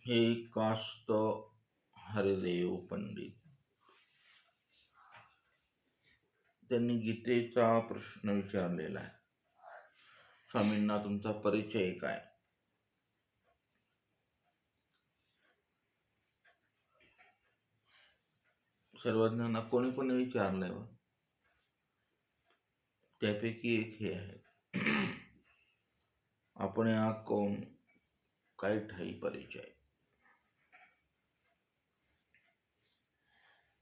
हे कास्त हरिदेव पंडित, त्यांनी गीतेचा प्रश्न विचारलेला आहे. स्वामींना तुमचा परिचय काय? सर्वज्ञांना कोणी कोणी विचारलंय बा. त्यापैकी एक हे आहे, आपण या कोण, काय ठाई परिचय.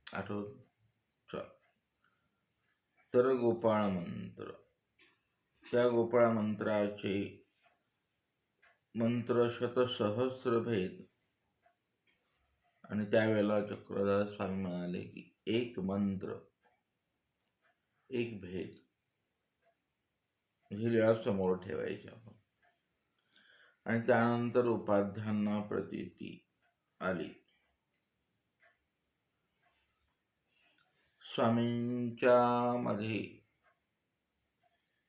आठवत तर गोपाळ मंत्र, त्या गोपाळ मंत्राचे मंत्र शतसहस्र भेद. आणि त्यावेळेला चक्रधर स्वामी म्हणाले की एक मंत्र एक भेद ही लीळा समोर ठेवायची आपण. आणि त्यानंतर उपाध्यांना प्रतीती आली. स्वामींच्या मध्ये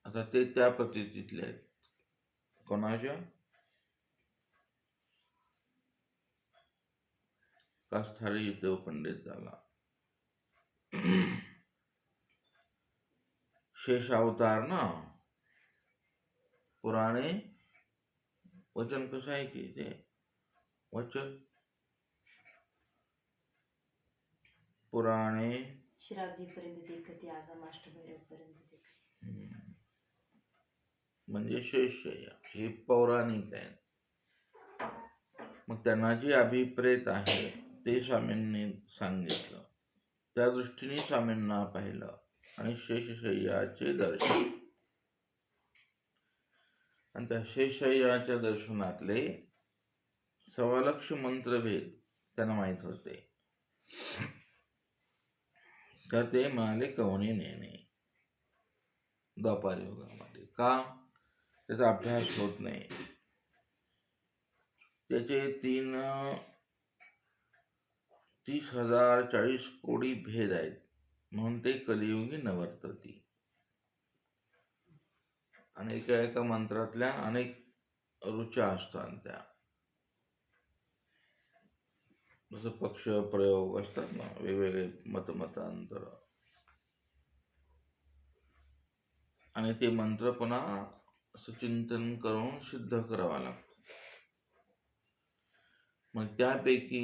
आता ते त्या प्रतीतीतले आहेत. कोणाच्या? कास्थारी देव पंडित झाला. शेष अवतार ना, पुराणे वचन कसं आहे की ते वचन पुराणे श्राद्धीपर्यंत देखते आगमाष्टभैरवपर्यंत म्हणजे शेष हे पौराणिक आहे. मग त्यांना जे अभिप्रेत आहे ते स्वामींनी सांगितलं. त्या दृष्टीने स्वामींना पाहिलं आणि शेषशय्याचे दर्शन. आणि त्या शेषशय्याच्या दर्शनातले 1.25 मंत्रभेद त्यांना माहीत होते. तर ते म्हणाले कवने नेणे द्वापार युगामध्ये. का? त्याचा अभ्यास होत नाही. त्याचे 30,040 कोटी भेद आहेत, म्हणून ते कलियुगी नवर्तती. आणि एका मंत्रातल्या अनेक रुचा असतात. त्या जसं पक्ष प्रयोग असतात ना, वेगवेगळे मतांतर. आणि ते मंत्र पुन्हा असं चिंतन करून सिद्ध करावा लागतो. मग त्यापैकी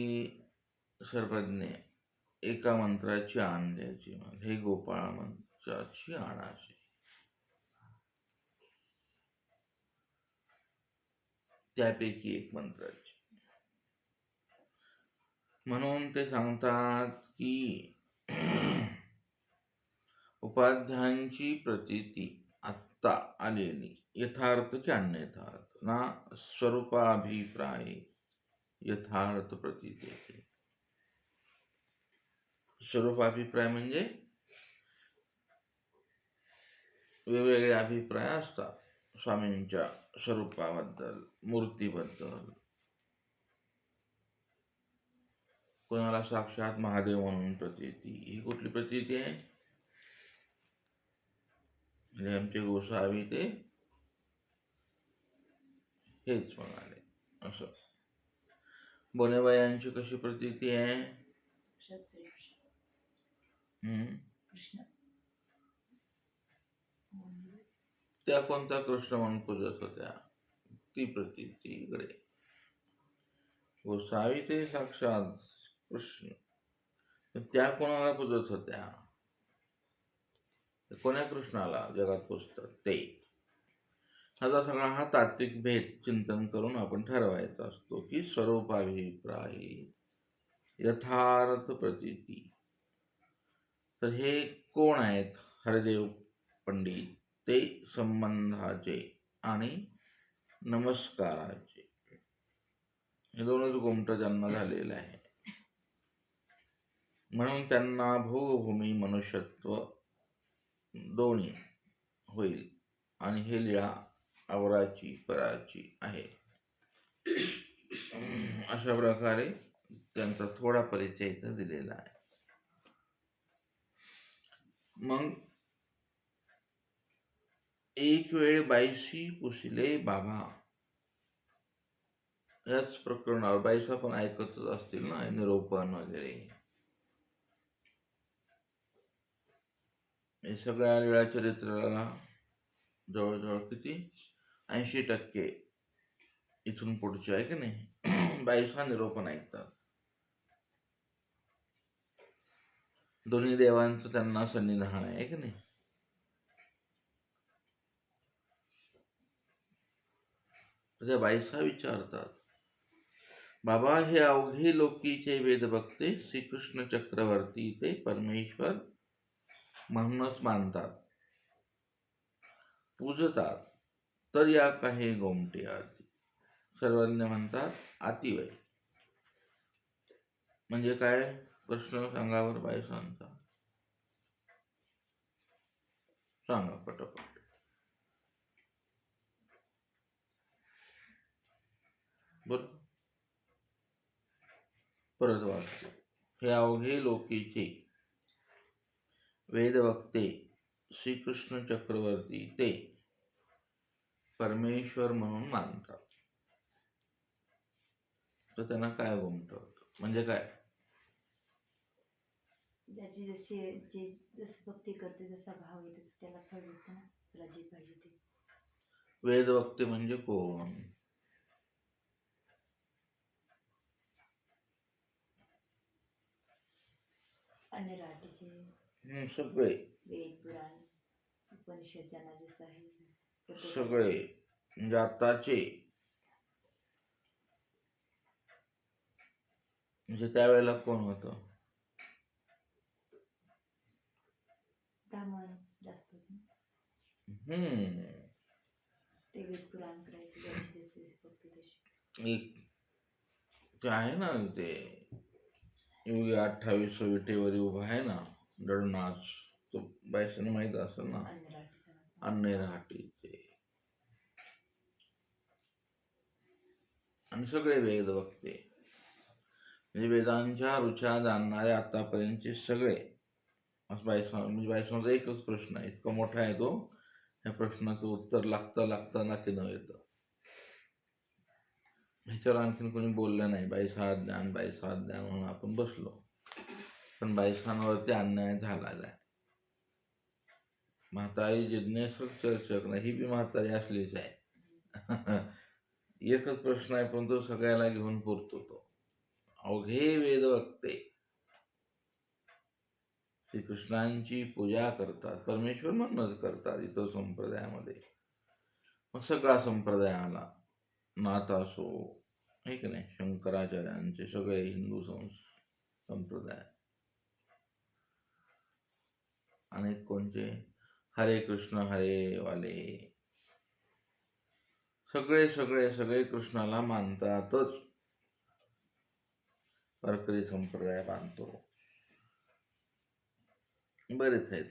सर्वज्ञ एका मंत्राची आण द्यायची. मग हे गोपाळ मंत्राची आणायची. त्यापैकी एक मंत्राची. म्हणून ते सांगतात की उपाध्यांची प्रतीती आत्ता आलेली यथार्थ की अन्यथार्थ ना स्वरूपाभिप्राय यथार्थ प्रतीती येते. स्वरूपाभिप्राय म्हणजे वेगवेगळे अभिप्राय असतात स्वामींच्या स्वरूपाबद्दल, मूर्तीबद्दल. कोणाला साक्षात महादेव म्हणून प्रतीती. ही कुठली प्रतीती आहे? म्हणजे आमचे गोसावी ते हेच म्हणाले. असं बोनेबायांची कशी प्रतीती आहे? त्या कोणता कृष्ण म्हणून पूजत होत्या? ती प्रतीती इकडे. गोसावी ते साक्षात कृष्ण, त्या कोणाला पूजत होत्या? कोण्या कृष्णाला जगात पूजतात ते. आता सगळा हा तात्विक भेद चिंतन करून आपण ठरवायचा असतो की स्वरूपाभिप्राय यथार्थ प्रतीती. तर हे कोण आहेत? हरिदेव पंडित. ते संबंधाचे आणि नमस्काराचे हे दोनच गोमट जन्म झालेला आहे. म्हणून त्यांना भोगभूमी मनुष्यत्व दोन्ही होईल. आणि हे लीळा अवराची पराची आहे. अशा प्रकारे त्यांचा थोडा परिचय इथं दिलेला आहे. मग एक वेळ बाईशी पुसिले बाबा. याच प्रकरणावर बाईसा पण ऐकतच असतील ना, निरोपण वगैरे. हे सगळ्या लीळा चरित्राला जवळजवळ किती 80% इथून पुढचे आहे की नाही बाईसा निरोपण ऐकतात. दोन्ही देवांचं त्यांना सन्निधान आहे की नाही. त्या बाईसा विचारतात, बाबा हे अवघे लोकीचे वेद बघते श्रीकृष्ण चक्रवर्ती ते परमेश्वर म्हणूनच मानतात, पूजतात, तर या काही गोमटे आती. सर्वज्ञ म्हणतात आतिवय म्हणजे काय? प्रश्न सांगावर बाईसांचा सांगा पटापट. बोल परत वाचतो. हे अवघे लोकीचे वेद वक्ते श्रीकृष्ण चक्रवर्ती ते परमेश्वर म्हणून मानतात, तर त्यांना काय गोमटवत म्हणजे काय? ज्याची जशी जे जसं भक्ती करते जसा भाव आहे तसं त्याला फळ भेटतं ना, त्याला जे पाहिजे ते. वेद वक्ते म्हणजे कोण? अन्य राटीचे सगळे वेद पुराण उपनिषद ज्यांना जसं आहे सगळे म्हणजे आताचे, म्हणजे त्यावेळेला कोण होतं? ब्राह्मण जास्त होते. हम्म ते वेद पुराण करायचे, ज्याची जशी भक्ती तशी. एक ते आहे ना, ते योगी 28 विटेवर उभा आहे ना दळनाच, तो बायसाने माहित असेल ना, अन्य राटीचा अन्य राहाटीचे. आणि सगळे वेद वक्ते म्हणजे वेदांच्या रुचा जाणणारे आतापर्यंतचे सगळे. असं म्हणजे बायसांचा एकच प्रश्न आहे, इतका मोठा आहे तो, ह्या प्रश्नाचं उत्तर लागता नक्की न येतं. ह्याच्यावर आणखीन कोणी बोललं नाही. बाईसा ज्ञान म्हणून आपण बसलो, पण बाईसांवरती अन्याय झालेला आहे. म्हातारी जिज्ञेसच चर्चक नाही, ही बी म्हातारी असलीच आहे. एकच प्रश्न आहे, पण तो सगळ्याला घेऊन पुरतो. तो अवघे वेद वक्ते श्रीकृष्णांची पूजा करतात, परमेश्वर म्हणूनच करतात इतर संप्रदायामध्ये. मग सगळा संप्रदाय आला, नाथ असो हे की नाही, शंकराचार्यांचे सगळे हिंदू संप्रदाय, अनेक कोणते हरे कृष्ण हरे वाले, सगळे सगळे सगळे कृष्णाला मानतातच. वारकरी संप्रदाय मानतो, बरेच आहेत.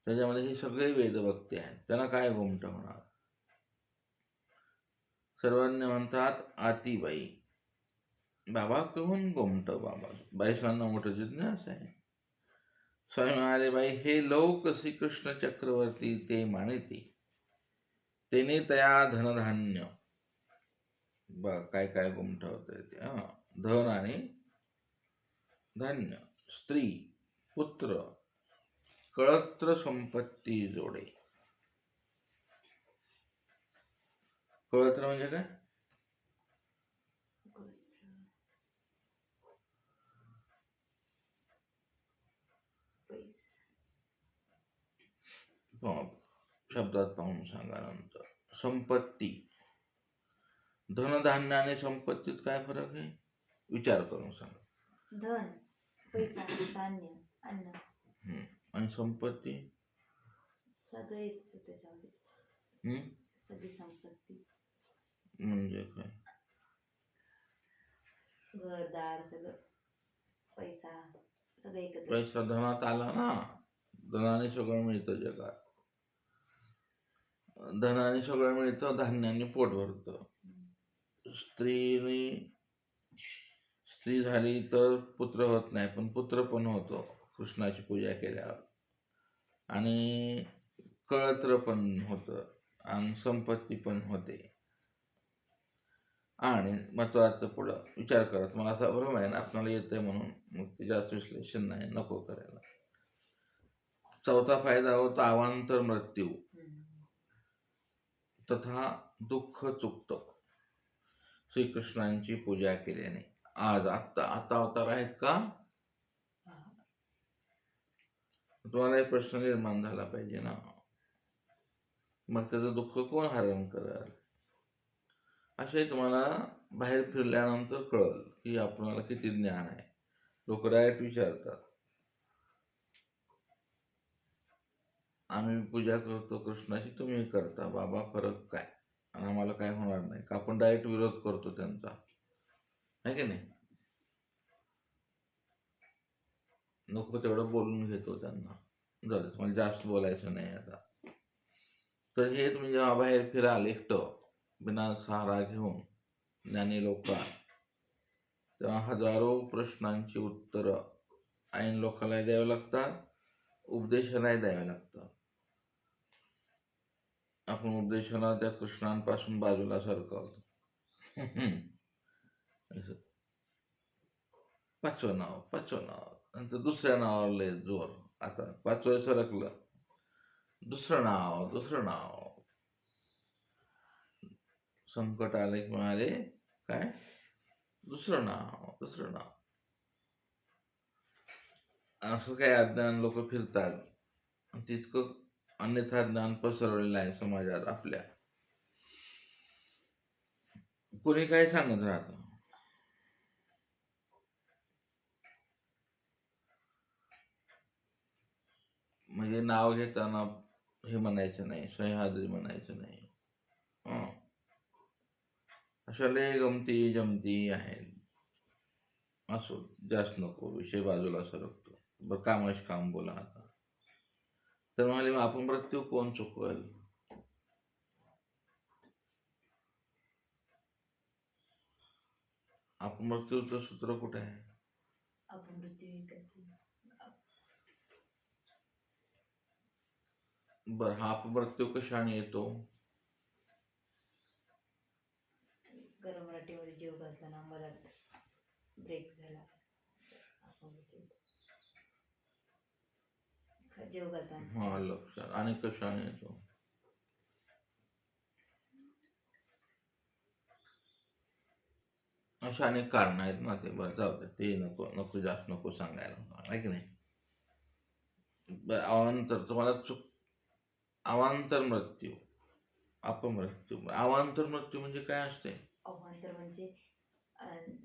त्याच्यामध्ये हे सगळे वेदभक्ती आहेत, त्यांना काय गोमट होणार? सर्वज्ञ म्हणतात आतीबाई. बाबा कहून गोमट? बाबा बाईसांना मोठं जिज्ञास आहे. स्वामी म्हणाले, बाई हे लोक श्रीकृष्ण चक्रवर्ती ते मानिती, तेने तया धनधान्य. काय काय गोमट होते ते, धन आणि धान्य, स्त्री पुत्र कळत्र संपत्ती जोडे. कळत्र म्हणजे काय? शब्दात पाहून सांगा नंतर. संपत्ती, धनधान्य आणि संपत्तीत काय फरक आहे? विचार करून सांगा. धन पैसा, धान्य, अन्न आणि संपत्ती सगळेच त्याच्यामध्ये. सगळी संपत्ती म्हणजे काय? घरदार सगळं, पैसा सगळं एकत्र. पैसा धनात आला ना, धनाने सगळं मिळतं जगात. धनाने सगळं मिळतं, धान्याने पोट भरतं. स्त्री झाली तर पुत्र होत नाही, पण पुत्र पण होतो कृष्णाची पूजा केल्यावर, आणि कळत्र पण होतं, आणि संपत्ती पण होते. आणि महत्त्वाचं पुढं विचार करत मला असा भ्रम आहे ना आपल्याला येतंय म्हणून मग ते जास्त विश्लेषण नाही नको करायला. चौथा फायदा होता अवांतर मृत्यू तथा दुःख चुकतं श्रीकृष्णांची पूजा केल्याने. आज आता अवतार आहेत का? तुम्हाला एक प्रश्न निर्माण झाला पाहिजे ना, मग त्याचं दुःख कोण हरण करेल? असे तुम्हाला बाहेर फिरल्यानंतर कळल की आपल्याला किती ज्ञान आहे. लोक डायरेक्ट विचारतात, आम्ही पूजा करतो कृष्णाची, तुम्ही करता बाबा, फरक काय? आणि आम्हाला काय होणार नाही का? आपण डायरेक्ट विरोध करतो त्यांचा, आहे की नाही? नको तेवढं बोलून घेतो त्यांना. जाऊ दे, मला जास्त बोलायचं नाही आता. तर हे तुम्ही जेव्हा बाहेर फिराल एकटं बिना सहारा घेऊन ज्ञानी लोक, तेव्हा हजारो प्रश्नांची उत्तरं ऐन लोकांना द्यावी लागतात, उपदेशालाही द्यावे लागतात. आपण उपदेशाला त्या कृष्णांपासून बाजूला सरकवतो. पाचवं नाव नंतर दुसऱ्या नावावर लय जोर. आता पाचवं सरकलं, दुसरं नाव. संकट आले की म्हणाले काय, दुसरं नाव. असं काही अज्ञान लोक फिरतात. तितकं अन्यथा ज्ञान पसरवलेलं आहे समाजात आपल्या. कोणी काय सांगत राहतं. म्हणजे नाव घेताना हे म्हणायचं नाही, सह्याद्री म्हणायचं नाही. अशा लय गमती जमती आहेत. असो, जास्त नको, विषय बाजूला सरकतो. बरं, कामाशी काम बोला आता. तर म्हणाले मग आपण मृत्यू कोण चुकवेल? अपमृत्यूचं सूत्र कुठे आहे? बरं, हा अपमृत्यू कशाने येतो? गरम मराठीमध्ये जीव घातला मला ब्रेक झाला. जीव घालताना हा, लक्षात. आणि कशाने येतो? अशा अनेक कारण आहेत ना. ते बरं जाऊ दे, ते नको जास्त नको सांगायला, आहे की नाही? अवांतर तुम्हाला अवांतर मृत्यू, अपमृत्यू. अवांतर मृत्यू म्हणजे काय असते? अवांतर म्हणजे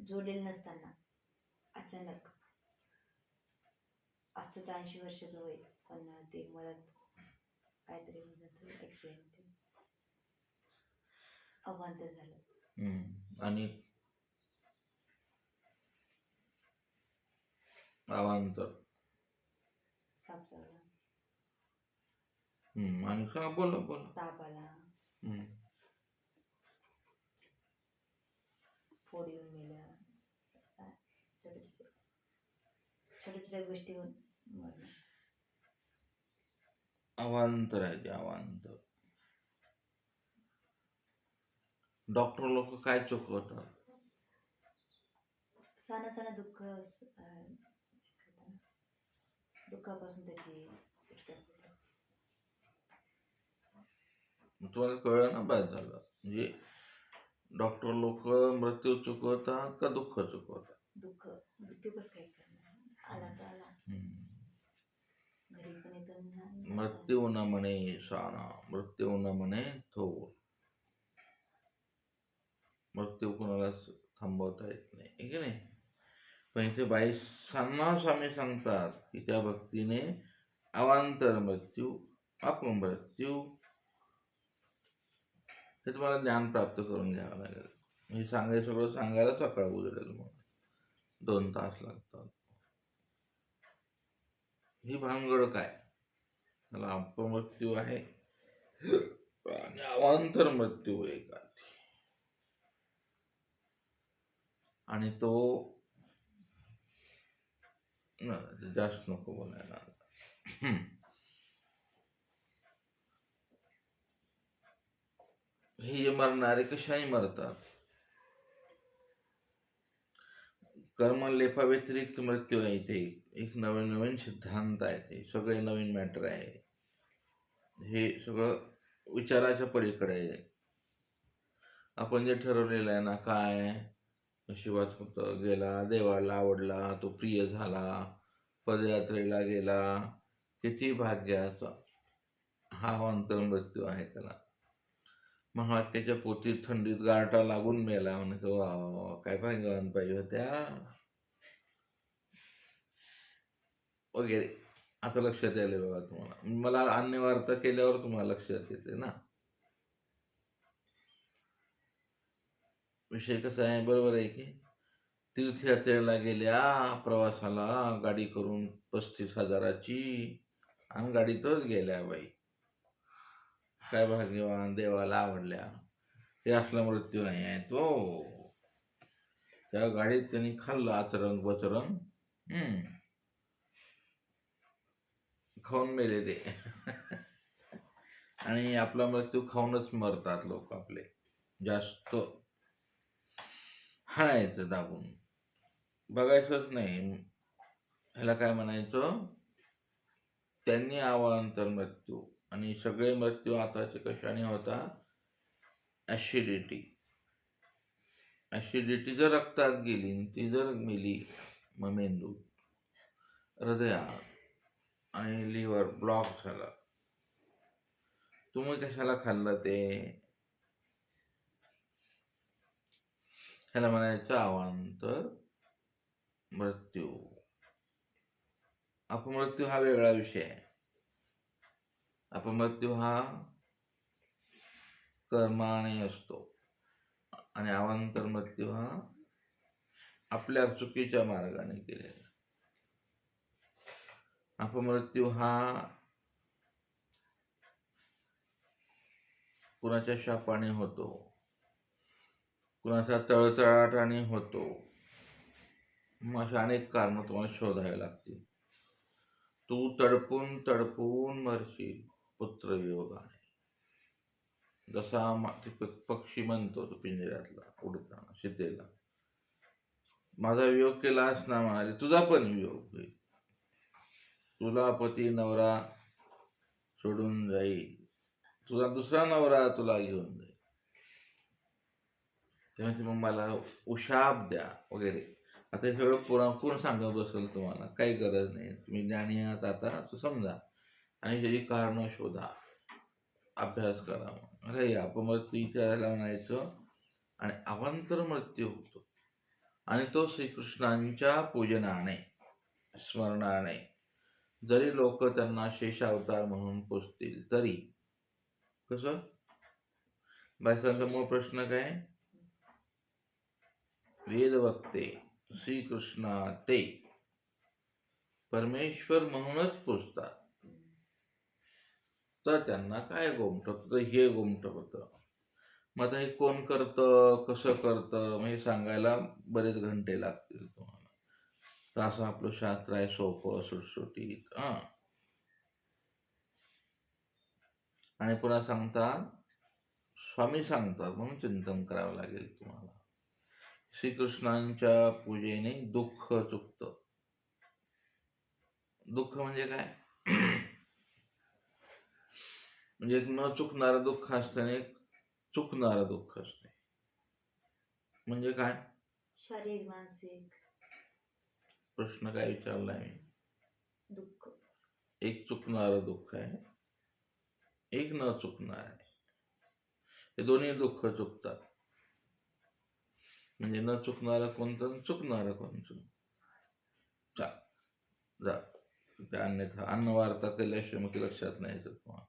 जोडलेलं नसताना अचानक असतं. 80 वर्षाचं वय पण ते मला काहीतरी होऊन जातं, ऍक्सिडेंट, अवांतर झालं. आणि अवांतर साप चावला, आणि सांगा, बोला. ताप आला, फोड येऊन गेल्या, छोट्या गोष्टी होऊन मरणं. अवांतर आहे ते, अवांतर. डॉक्टर लोक काय चुकवतात? सणा दुःख, दुःखापासून त्याची सुटका. तुम्हाला कळलं ना? बाद झालं. म्हणजे डॉक्टर लोक मृत्यू चुकवतात का दुःख चुकवतात? दुःख. मृत्यू कसं काय करणार? आला तर आला, घरी पण येतं. मृत्यू न म्हणे शाणा, मृत्यू न म्हणे थोर. मृत्यू कोणाला थांबवता येत नाही, आहे की नाही? पण इथे 22 स्वामी सांगतात की त्या भक्तीने अवांतर मृत्यू, अपमृत्यू, हे तुम्हाला ज्ञान प्राप्त करून घ्यावं लागेल. हे सगळं सांगायला सकाळ उजडेल, मग 2 तास लागतात. ही भानगड काय? त्याला अपमृत्यू आहे आणि अवांतर मृत्यू एक आहे. आणि तो जास्त नको बोलायला. हे जे मरणारे कशाने मरतात? कर्मलेपाव्यतिरिक्त मृत्यू आहे. इथे एक नवीन नवीन सिद्धांत आहे. ते सगळे नवीन मॅटर आहे. हे सगळं विचाराच्या पलीकडे आहे. आपण जे ठरवलेलं आहे ना, काय नशिबात होतं, गेला, देवाला आवडला, तो प्रिय झाला, पदयात्रेला गेला, किती भाग्याचा. हा अंतर मृत्यू आहे त्याला. महात्याच्या पोटी थंडीत गारठा लागून मेला. म्हणायचं वा वा वा, काय भाग्यवान पाहिजे होत्या वगैरे. आता लक्षात यायला बघा तुम्हाला. मला अन्य वार्ता केल्यावर तुम्हाला लक्षात येते ना. विषय कसा आहे, बरोबर आहे की तीर्थयात्रेला गेल्या प्रवासाला गाडी करून 35,000ची आणि गाडीतच गेल्या बाई. काय भाग्यवान, देवाला आवडल्या. ते असला मृत्यू नाही आहे तो. त्या गाडीत त्यांनी खाल्लं आचरण बचरण, खाऊन मेले ते. आणि आपला मृत्यू खाऊनच मरतात लोक आपले. जास्त हाणायचं दाबून, बघायचंच नाही. ह्याला काय म्हणायचं, त्यांनी अवांतर मृत्यू. आणि सगळे मृत्यू आताचे कशाने होता, ॲसिडिटी. ॲसिडिटी जर रक्तात गेली, ती जर मेली, मग मेंदू, हृदयात आणि लिव्हर ब्लॉक झाला. तुम्ही कशाला खाल्लं ते, ह्याला म्हणायचं अवांतर मृत्यू. अपमृत्यू हा वेगळा विषय आहे. अपमृत्यू हा कर्माने असतो आणि अवांतर मृत्यू हा आपल्या चुकीच्या मार्गाने केलेला. अपमृत्यू हा कुणाच्या शापाने होतो, कुणाचा तळतळाटाने होतो. मग अशा अनेक कारण तुम्हाला शोधावे लागतील. तू तडपून तडपून मरशील पुत्रवियोगाने. जसा पक्षी म्हणतो तो पिंजऱ्यातला उडताना सीतेला, माझा वियोग केलास ना, म्हणाले तुझा पण वियोग होईल. तुला पती नवरा सोडून जाईल, तुझा दुसरा नवरा तुला घेऊन जाईल. तेव्हा मग मला उशाप द्या वगैरे. आता हे सगळं कोण सांगत बसेल तुम्हाला, काही गरज नाही. तुम्ही ज्ञानी आहात आता असं समजा आणि त्याची कारणं शोधा, अभ्यास करा. अरे अपमृत्यू इथे यायला म्हणायचं. आणि अवांतर मृत्यू होतो आणि तो श्रीकृष्णांच्या पूजनाने, स्मरणाने. जरी लोक त्यांना शेषावतार म्हणून पुजतील तरी. कसं बायसांचा मूळ प्रश्न काय, वेद वक्ते श्रीकृष्णा ते परमेश्वर म्हणूनच पुजतात, तर त्यांना काय गोमटं, तर हे गोमटं होतं. मग आता हे कोण करतं, कसं करतं, मग हे सांगायला बरेच घंटे लागतील तुम्हाला. तर असं आपलं शास्त्र आहे, सोपं सुटसुटीत. आणि पुन्हा सांगतात, स्वामी सांगतात म्हणून चिंतन करावं लागेल तुम्हाला. श्रीकृष्णांच्या पूजेने दुःख चुकतं. दुःख म्हणजे काय, म्हणजे एक न चुकणारं दुःख असतं आणि एक चुकणारं दुःख असते. म्हणजे काय, शारीरिक मानसिक प्रश्न काय विचारलाय मी. दुःख एक चुकणारं दुःख आहे, एक न चुकणार आहे. हे दोन्ही दुःख चुकतात. म्हणजे न चुकणारं कोणतं, चुकणारं कोणतं. जा त्या अन्यथा अन्न वार्ता केल्याशिवाय मग लक्षात नाही येत तुम्हाला.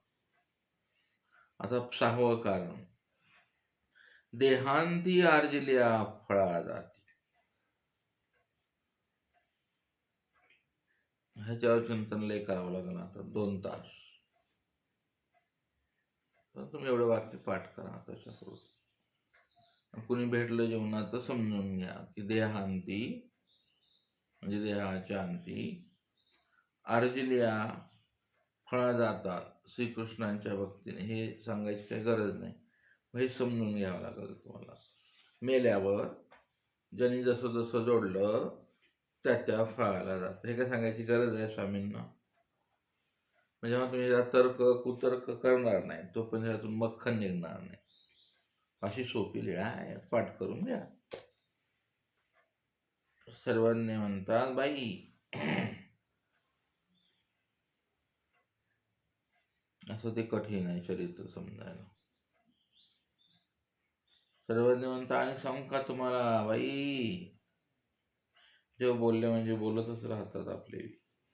आता 6वं कारण, देहांती आर्जिल्या फळा जाती. ह्याच्यावर चिंतन लय करावं लागेल आता 2 तास. तर तुम्ही एवढं वाक्य पाठ करा तशा करून. कुणी भेटलं जीवनात तर समजून घ्या की देहांती म्हणजे देहाच्या अंती, आर्जिल्या फळा जातात श्रीकृष्णांच्या भक्तीने. हे सांगायची काही गरज नाही, हे समजून घ्यावं लागेल तुम्हाला. मेल्यावर ज्यांनी जसं जसं जोडलं त्या फळाला जातं. हे काय सांगायची गरज आहे स्वामींना? म्हणजे जेव्हा तुम्ही यात तर्क कुतर्क करणार नाही तोपर्यंत यातून मक्खन निघणार नाही. अशी सोपी लीळा आहे, पाठ करून घ्या. सर्वज्ञ म्हणतात बाई असं ते कठीण आहे चरित्र समजायला. सर्वज्ञ म्हणतात आणि सांगू का तुम्हाला बाई, जेव्हा बोलले म्हणजे बोलतच राहतात आपले.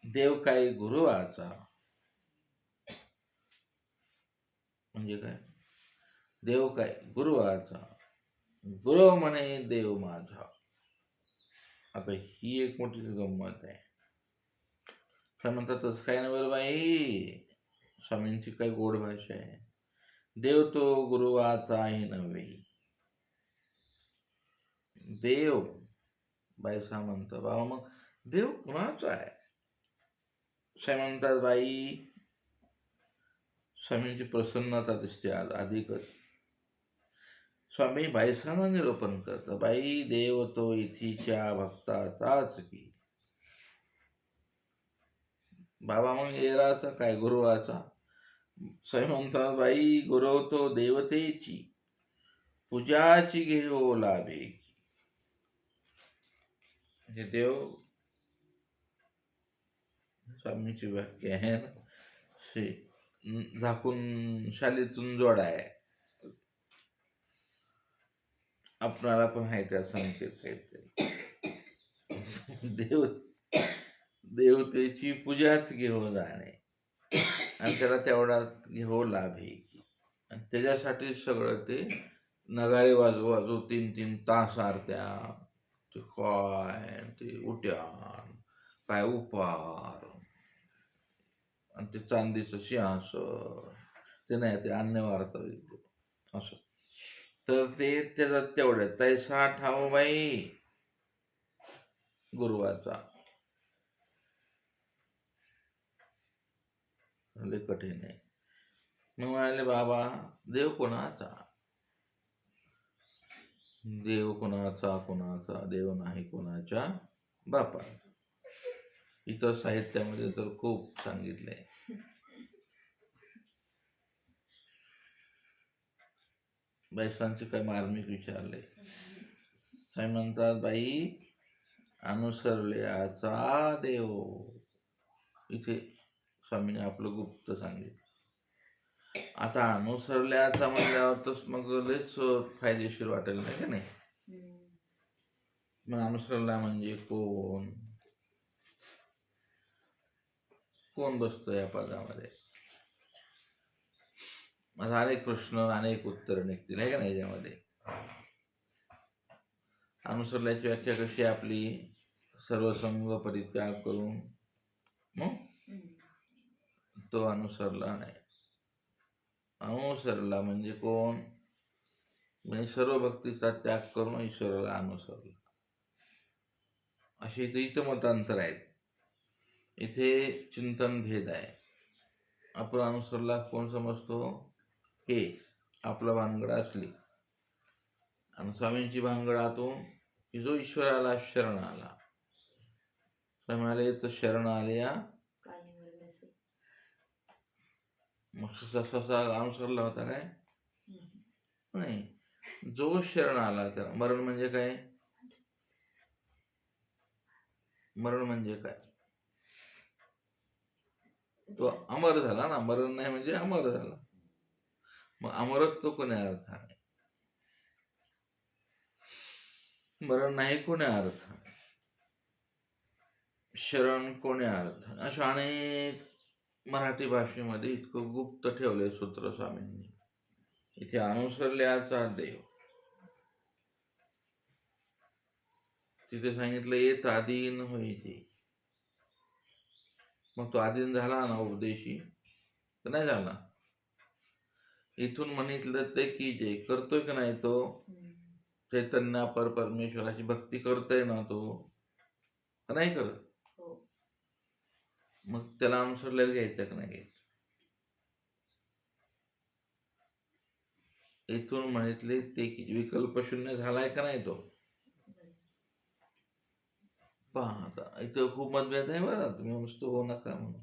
देव काय गुरुवाचा, म्हणजे काय? देव काय गुरुवाचा, गुरु म्हणे देव माझा. आता ही एक मोठी गंमत आहे. काय म्हणतात तसं काय नाही बरं बाई, स्वामींची काय गोड भाषा आहे. देव तो गुरुवाचाही नव्हे. देव बाई म्हणतात बाबा मग देव कुणाचा आहे? म्हणतात बाई, स्वामींची प्रसन्नता दिसते आज अधिकच. स्वामी बाईसांना निरूपण करतात, बाई देव तो इथीच्या भक्ताचाच की. बाबा मग येराचा काय गुरुवाचा? स्वामी म्हणतात बाई गुरु तो देवतेची पूजाची घेऊ लाभे. म्हणजे देव स्वामींची व्याख्या आहे ना, झाकून शालीतून जोडा आहे. आपणाला पण आहे त्या संकेत काहीतरी. देवतेची पूजाच घेऊन जाणे आणि त्याला तेवढा घेऊ लाभ आहे की. आणि त्याच्यासाठी सगळं ते नगारे वाजू 3-3 तास आरत्या, ते काय ते उट्यान, काय उपार, आणि ते चांदीचं सिंहासन, ते नाही ते अन्य वार्ता असं. तर ते त्याचा तेवढ्या तैसा ठाव बाई गुरुवाचा. लय कठीण आहे. मग म्हणाले बाबा देव कोणाचा? देव कोणाचा देव नाही कोणाच्या बापा. इतर साहित्यामध्ये तर खूप सांगितलंय. बैसांचे काय मार्मिक विचारले. साई म्हणतात बाई अनुसरल्याचा देव. इथे स्वामीने आपलं गुप्त सांगितलं. आता अनुसरल्याचा म्हणल्यावर तर मग लयच फायदेशीर वाटेल नाही का नाही? मग अनुसरला म्हणजे कोण कोण बसतो या पदामध्ये? माझा अनेक प्रश्न अनेक उत्तर निघतील आहे का नाही याच्यामध्ये. अनुसरल्याची व्याख्या कशी आपली? सर्वसंग परित्याग करून मग तो अनुसरला नाही. अनुसरला म्हणजे कोण? म्हणजे सर्व भक्तीचा त्याग करून ईश्वराला अनुसरला. अशी इथं मतांतर आहेत. इथे चिंतन भेद आहे. आपण अनुसरला कोण समजतो? हे आपला भानगड असली आणि स्वामींची भानगडातून की जो ईश्वराला शरण आला. स्वामी तर शरण आल्या मग स्वतः अनुसरला होता काय? नाही. जो शरण आला त्याला मरण म्हणजे काय? मरण म्हणजे काय? तो अमर झाला ना. मरण नाही म्हणजे अमर झाला. मग अमरत्व कोण्या अर्थाने? मरण नाही कोण्या अर्थाने? शरण कोण्या अर्थाने? अशा अनेक मराठी भाषेमध्ये इतकं गुप्त ठेवलंय सूत्र स्वामींनी. इथे अनुसरल्याचा देव, तिथे सांगितलं येत आधीन होईते. मग तो आधीन झाला ना उपदेशी तर नाही झाला. इथून म्हणितलं ते की जे करतोय की नाही तो चैतन्य परमेश्वराची भक्ती करतोय ना तो नाही करत. मग त्याला अनुसरल्याला घ्यायचं का नाही घ्यायचं? इथून म्हणितले ते की विकल्प शून्य झालाय का नाही तो? पहा आता इथं खूप मतभेद आहे बरं, तुम्ही नुसतं हो नका म्हणून.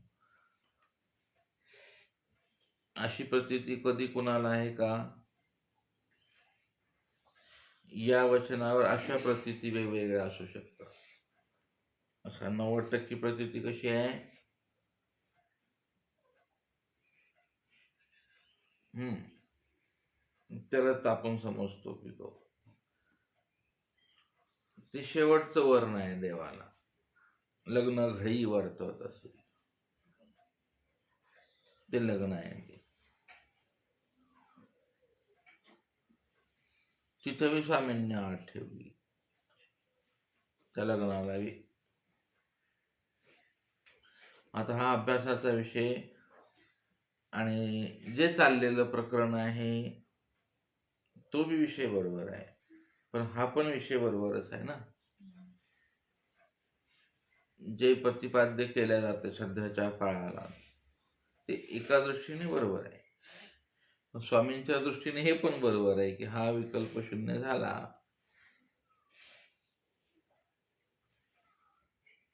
अशी प्रतीती कधी कुणाला आहे का? या वचनावर अशा प्रतीती वेगवेगळ्या असू शकतात. अशा 90% प्रतीती कशी आहे? त्यालाच आपण समजतो की तो ते शेवटचं वर्ण आहे देवाला. लग्न घडी वर्तवत असेल ते लग्न आहे ते. तिथं मी स्वामींनी आठ ठेवली त्या लग्नाला. आता हा अभ्यासाचा विषय आणि जे चाललेलं प्रकरण आहे तो बी विषय बरोबर आहे, पण हा पण विषय बरोबरच आहे ना. जे प्रतिपाद्य केल्या जाते सध्याच्या काळाला ते एका दृष्टीने बरोबर आहे, पण स्वामींच्या दृष्टीने हे पण बरोबर आहे की हा विकल्प शून्य झाला.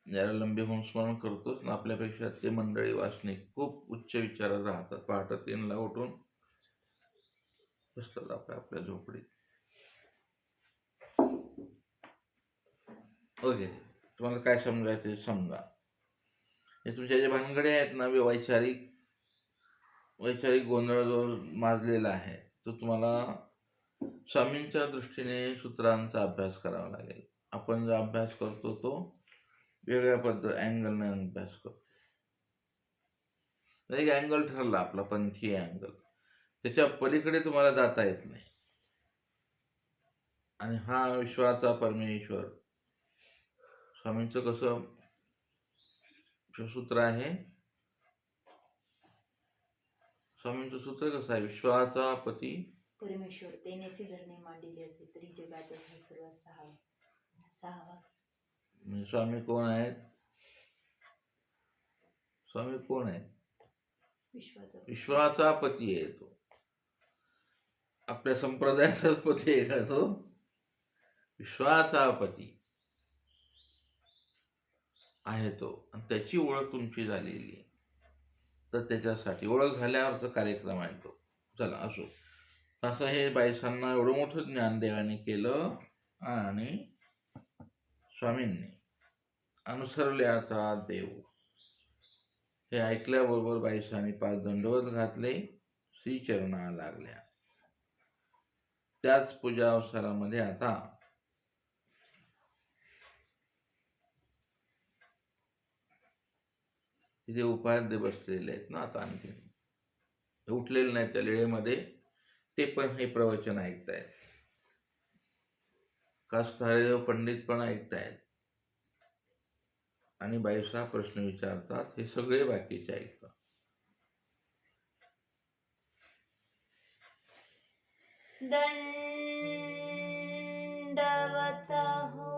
ज्याला लंबे होऊन स्मरण करतोच ना, आपल्यापेक्षा ते मंडळी वासनिक खूप उच्च विचारात राहतात. पहाटे 3ला उठून बसतात आपल्या झोपडीत. ओके, तुम्हाला काय समजायचं ते समजा. हे तुमच्या जे भानगडे आहेत ना, वैचारिक गोंधळ जो माजलेला आहे तो तुम्हाला स्वामींच्या दृष्टीने सूत्रांचा अभ्यास करावा लागेल. आपण जो अभ्यास करतो तो वेगळ्या अँगलने अभ्यास करतो. एक अँगल ठरला आपला पंथीय अँगल, त्याच्या पलीकडे तुम्हाला जाता येत नाही. आणि हा विश्वाचा परमेश्वर स्वामींचं कसं सूत्र आहे? स्वामींचं सूत्र कसं आहे? विश्वाचा पती परमेश्वर तेनेसी धरणे मांडिले असे तरी जगात सर्वात सहावा. म्हणजे स्वामी कोण आहेत? स्वामी कोण आहेत? विश्वाचा पती आहे तो. आपल्या संप्रदायाचा पती आहे का तो? विश्वाचा पती आहे तो, आणि त्याची ओळख तुमची झालेली आहे. तर त्याच्यासाठी ओळख झाल्यावरचा कार्यक्रम आहे तो. चला असो, असं हे बायसांना एवढं मोठं ज्ञान देवाने केलं आणि स्वामींनी अनुसरल्याचा देव हे ऐकल्याबरोबर बाईसांनी 5 दंडवत घातले, श्रीचरणा लागल्या. त्याच पूजा अवसरामध्ये आता तिथे उपाध्ये बसलेले आहेत ना, आता आणखी उठलेले नाही त्या लेळेमध्ये, ते पण हे प्रवचन ऐकतायत. कास्थारेदेव पंडित पण ऐकतायत आणि बाईसा प्रश्न विचारतात, हे सगळे बाकीचे ऐकतात. दंडवत हो